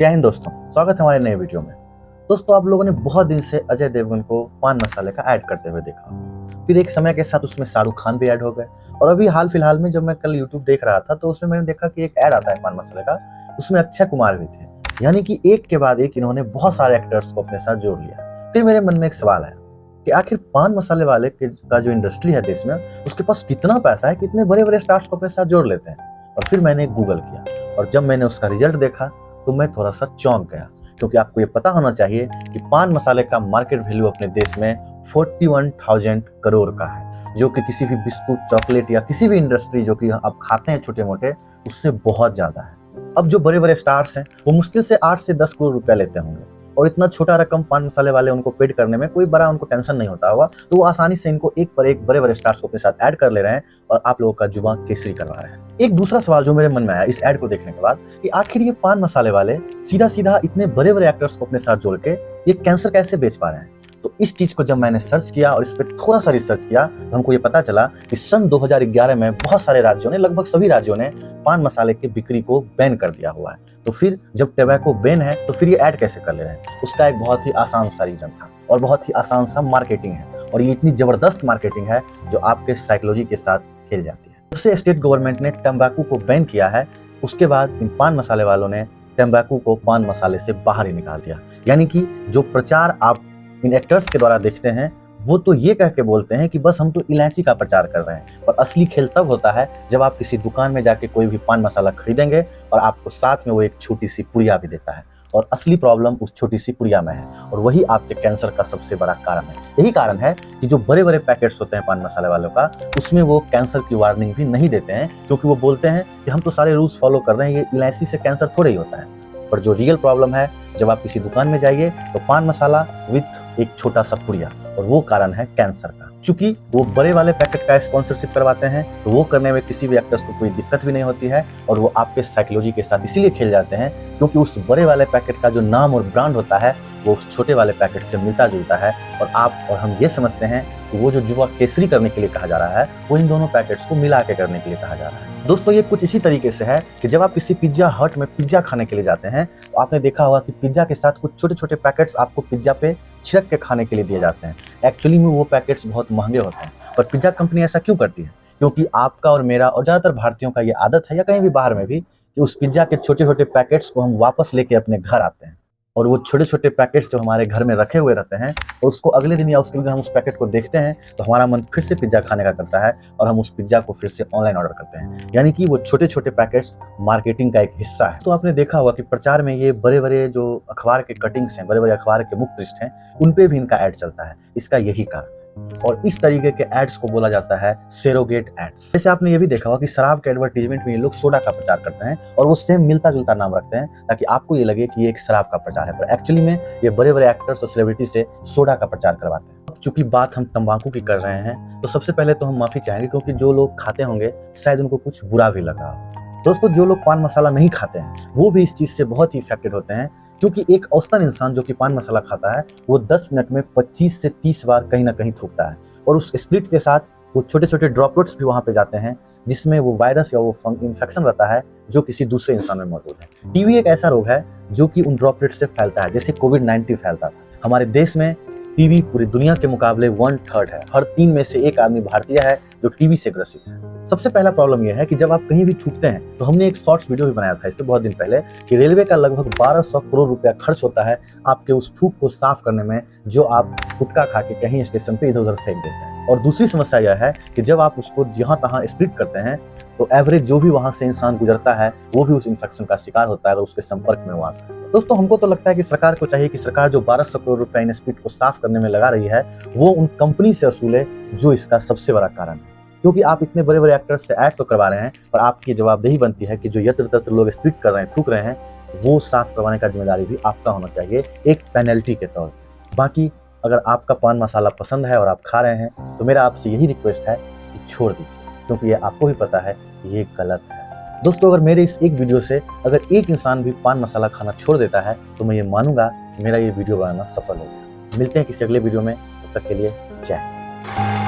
जय हिंद दोस्तों, स्वागत है हमारे नए वीडियो में। दोस्तों, आप लोगों ने बहुत दिन से अजय देवगन को पान मसाले का ऐड करते हुए देखा। फिर एक समय के साथ उसमें शाहरुख खान भी ऐड हो गए और अभी हाल फिलहाल में जब मैं कल यूट्यूब देख रहा था तो उसमें मैंने देखा कि एक ऐड आता है पान मसाले का, उसमें अक्षय कुमार भी थे। यानी कि एक के बाद एक इन्होंने बहुत सारे एक्टर्स को अपने साथ जोड़ लिया। फिर मेरे मन में एक सवाल आया कि आखिर पान मसाले वाले का जो इंडस्ट्री है देश में, उसके पास कितना पैसा है कि इतने बड़े बड़े स्टार्स को अपने साथ जोड़ लेते हैं। और फिर मैंने गूगल किया और जब मैंने उसका रिजल्ट देखा तो मैं थोड़ा सा चौंक गया, क्योंकि आपको ये पता होना चाहिए कि पान मसाले का मार्केट वैल्यू अपने देश में 41,000 करोड़ का है, जो कि किसी भी बिस्कुट, चॉकलेट या किसी भी इंडस्ट्री जो कि आप खाते हैं छोटे मोटे, उससे बहुत ज्यादा है। अब जो बड़े बड़े स्टार्स हैं वो मुश्किल से 8 से 10 करोड़ रुपया लेते होंगे और इतना छोटा रकम पान मसाले वाले उनको पेड करने में कोई बड़ा उनको टेंशन नहीं होता होगा, तो वो आसानी से इनको एक पर एक बड़े बड़े स्टार्स को अपने साथ ऐड कर ले रहे हैं और आप लोगों का जुबान केसरी करवा रहे हैं। एक दूसरा सवाल जो मेरे मन में आया इस ऐड को देखने के बाद कि आखिर ये पान मसाले वाले सीधा सीधा इतने बड़े बड़े एक्टर्स को अपने साथ जोड़ के ये कैंसर कैसे बेच पा रहे हैं। तो इस चीज को जब मैंने सर्च किया और इस पर थोड़ा सा रिसर्च किया तो हमको ये पता चला कि सन 2011 में बहुत सारे राज्यों ने, लगभग सभी राज्यों ने पान मसाले की बिक्री को बैन कर दिया हुआ है। तो फिर जब टोबैको बैन है तो फिर ये ऐड कैसे कर ले रहे हैं? उसका एक बहुत ही आसान सा रीजन था और बहुत ही आसान सा मार्केटिंग है, और ये इतनी जबरदस्त मार्केटिंग है जो आपके साइकोलॉजी के साथ खेल जाती है। उससे स्टेट गवर्नमेंट ने तंबाकू को बैन किया है, उसके बाद इन पान मसाले वालों ने तंबाकू को पान मसाले से बाहर ही निकाल दिया। यानी कि जो प्रचार आप इन एक्टर्स के द्वारा देखते हैं वो तो ये कह के बोलते हैं कि बस हम तो इलायची का प्रचार कर रहे हैं, और असली खेल तब होता है जब आप किसी दुकान में जाके कोई भी पान मसाला खरीदेंगे और आपको साथ में वो एक छोटी सी पुड़िया भी देता है, और असली प्रॉब्लम उस छोटी सी पुड़िया में है, और वही आपके कैंसर का सबसे बड़ा कारण है। यही कारण है कि जो बड़े बड़े पैकेट्स होते हैं पान मसाले वालों का, उसमें वो कैंसर की वार्निंग भी नहीं देते हैं, क्योंकि वो बोलते हैं कि हम तो सारे रूल्स फॉलो कर रहे हैं, ये इलायची से कैंसर थोड़ा ही होता है। पर जो रियल प्रॉब्लम है, जब आप किसी दुकान में जाइए तो पान मसाला विथ एक छोटा सा पुड़िया, और वो कारण है कैंसर का। चूंकि वो बड़े वाले पैकेट का स्पॉन्सरशिप करवाते हैं तो वो करने में किसी भी एक्टर्स को कोई दिक्कत भी नहीं होती है, और वो आपके साइकोलॉजी के साथ इसीलिए खेल जाते हैं क्योंकि उस बड़े वाले पैकेट का जो नाम और ब्रांड होता है वो उस छोटे वाले पैकेट से मिलता जुलता है, और आप और हम ये समझते हैं कि वो जो जुआ केसरी करने के लिए कहा जा रहा है वो इन दोनों पैकेट्स को मिला के करने के लिए कहा जा रहा है। दोस्तों, ये कुछ इसी तरीके से है कि जब आप किसी पिज्जा हट में पिज्जा खाने के लिए जाते हैं तो आपने देखा होगा कि पिज्जा के साथ कुछ छोटे छोटे पैकेट्स आपको पिज्जा पे छिड़क के खाने के लिए दिए जाते हैं। एक्चुअली में वो पैकेट्स बहुत महंगे होते हैं, पर पिज्जा कंपनी ऐसा क्यों करती है? क्योंकि आपका और मेरा और ज़्यादातर भारतीयों का ये आदत है, या कहीं भी बाहर में भी, कि उस पिज्जा के छोटे छोटे पैकेट्स को हम वापस लेके अपने घर आते हैं, और वो छोटे छोटे पैकेट्स जो हमारे घर में रखे हुए रहते हैं और उसको अगले दिन या उसके दिन हम उस पैकेट को देखते हैं तो हमारा मन फिर से पिज्जा खाने का करता है और हम उस पिज्जा को फिर से ऑनलाइन ऑर्डर करते हैं। यानी कि वो छोटे छोटे पैकेट्स मार्केटिंग का एक हिस्सा है। तो आपने देखा होगा कि प्रचार में ये बड़े बड़े जो अखबार के कटिंग्स हैं, बड़े बड़े अखबार के मुख्य पृष्ठ हैं, उन पे भी इनका ऐड चलता है। इसका यही कारण, और इस तरीके के एड्स को बोला जाता है सेरोगेट एड्स। जैसे आपने ये भी देखा होगा कि शराब के एडवर्टीजमेंट में ये लोग सोडा का प्रचार करते हैं और वो सेम मिलता जुलता नाम रखते हैं ताकि आपको ये लगे कि ये एक शराब का प्रचार है, पर एक्चुअली में ये बड़े बड़े एक्टर्स और सेलिब्रिटी से सोडा का प्रचार करवाते हैं। चूंकि बात हम तंबाकू की कर रहे हैं तो सबसे पहले तो हम माफी चाहेंगे, क्योंकि जो लोग खाते होंगे शायद उनको कुछ बुरा भी लगा हो। दोस्तों, जो लोग पान मसाला नहीं खाते हैं वो भी इस चीज से बहुत ही इफेक्टेड होते हैं, क्योंकि एक औसतन इंसान जो कि पान मसाला खाता है वो 10 मिनट में 25 से 30 बार कहीं ना कहीं थूकता है, और उस स्प्लिट के साथ वो छोटे छोटे ड्रॉपलेट्स भी वहां पे जाते हैं जिसमें वो वायरस या वो इन्फेक्शन रहता है जो किसी दूसरे इंसान में मौजूद है। टीबी एक ऐसा रोग है जो कि उन ड्रॉपलेट से फैलता है, जैसे कोविड-19 फैलता था। हमारे देश में टीबी पूरी दुनिया के मुकाबले 1/3 है। हर 3 में से 1 आदमी भारतीय है जो टीबी से ग्रसित है। सबसे पहला प्रॉब्लम यह है कि जब आप कहीं भी थूकते हैं, तो हमने एक शॉर्ट्स वीडियो भी बनाया था इससे बहुत दिन पहले, कि रेलवे का लगभग 1200 करोड़ रुपया खर्च होता है आपके उस थूक को साफ करने में, जो आप गुटखा खा के कहीं स्टेशन पे इधर उधर फेंक देते हैं। और दूसरी समस्या यह है कि जब आप उसको जहां तहां स्प्लिट करते हैं तो एवरेज जो भी वहां से इंसान गुजरता है वो भी उस इन्फेक्शन का शिकार होता है और उसके संपर्क में वो आता है। दोस्तों, हमको तो लगता है कि सरकार को चाहिए कि सरकार जो 1200 करोड़ रुपया इन स्प्लिट को साफ करने में लगा रही है वो उन कंपनी से वसूले जो इसका सबसे बड़ा कारण है। क्योंकि आप इतने बड़े बड़े एक्टर्स से ऐड तो करवा रहे हैं, पर आपकी जवाबदेही बनती है कि जो यत्र तत्र लोग स्प्लिट कर रहे हैं, थूक रहे हैं, वो साफ करवाने का जिम्मेदारी भी आपका होना चाहिए, एक पेनल्टी के तौर पर। बाकी अगर आपका पान मसाला पसंद है और आप खा रहे हैं तो मेरा आपसे यही रिक्वेस्ट है कि छोड़ दीजिए, क्योंकि ये आपको भी पता है कि ये गलत है। दोस्तों, अगर मेरे इस एक वीडियो से अगर एक इंसान भी पान मसाला खाना छोड़ देता है तो मैं ये मानूंगा कि मेरा ये वीडियो बनाना सफल हो गया। मिलते हैं किसी अगले वीडियो में, तब तक के लिए जय हिंद।